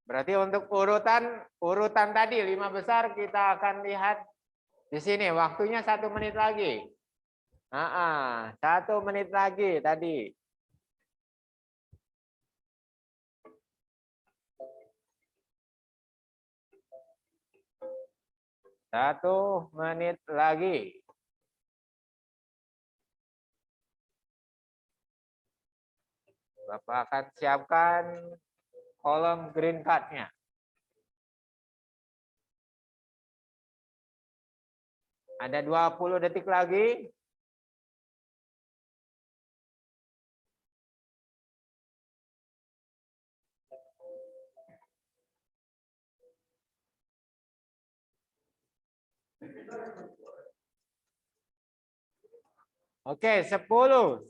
Berarti untuk urutan tadi 5 besar kita akan lihat di sini. Waktunya 1 menit lagi. 1 menit lagi tadi. Satu menit lagi. Bapak akan siapkan kolom green card-nya. Ada 20 detik lagi. Oke, 10, 9,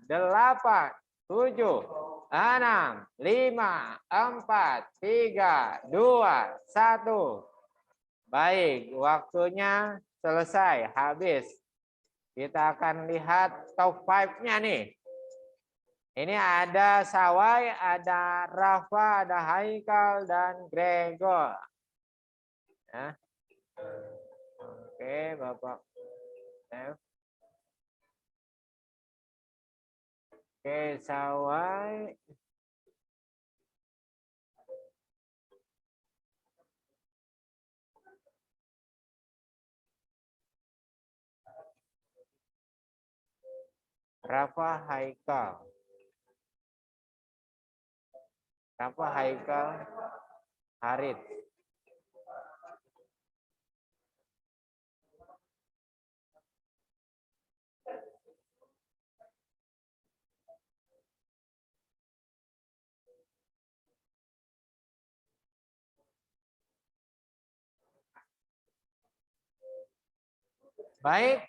8, 7, 6, 5, 4, 3, 2, 1. Baik, waktunya selesai, habis. Kita akan lihat top 5-nya nih. Ini ada Sawai, ada Rafa, ada Haikal, dan Gregor. Ya. Oke, Bapak. Oke, Sawai. Rafa, Haikal. Rafa, Haikal, Harith. Baik,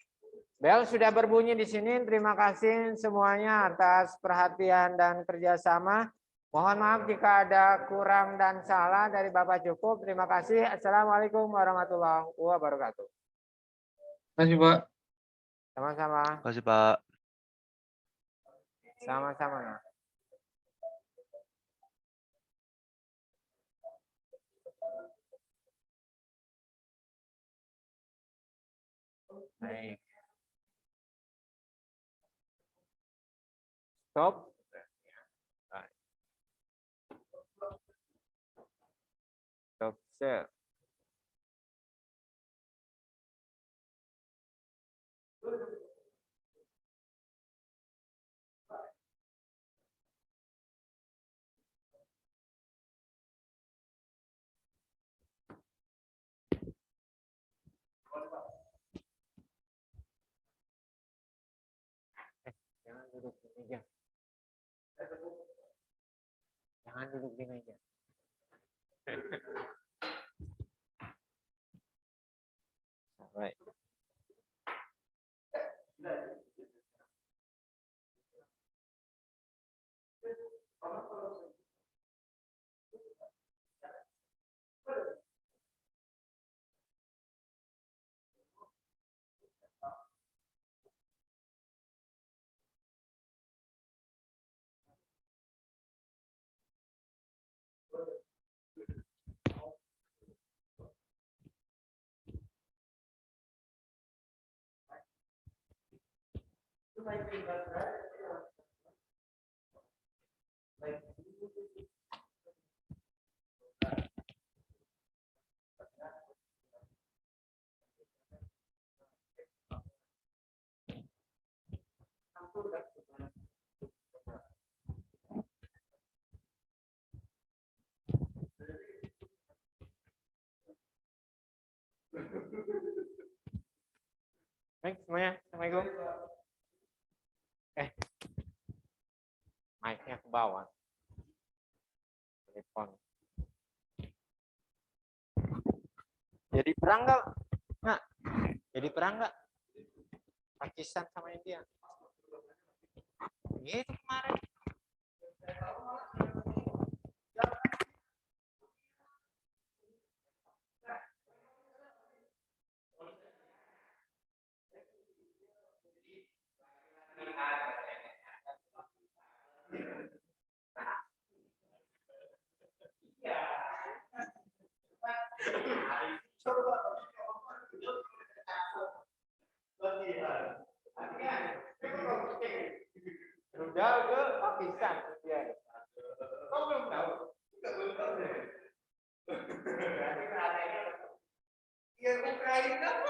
bel sudah berbunyi di sini. Terima kasih semuanya atas perhatian dan kerjasama. Mohon maaf jika ada kurang dan salah dari Bapak cukup. Terima kasih. Assalamualaikum warahmatullahi wabarakatuh. Terima kasih, Pak. Sama-sama. Terima kasih, Pak. Sama-sama. Baik. Stop. Stop share. Jangan duduk di meja. Jangan duduk di meja. Right. Baik semuanya, assalamualaikum. Mic-nya ke bawah. Telepon. Jadi perang nggak? Nah, jadi perang nggak? Pakistan sama India. Gitu kemarin. Sudah ke Pakistan. Kau belum tahu? Belum tahu. Iya, Ukraina.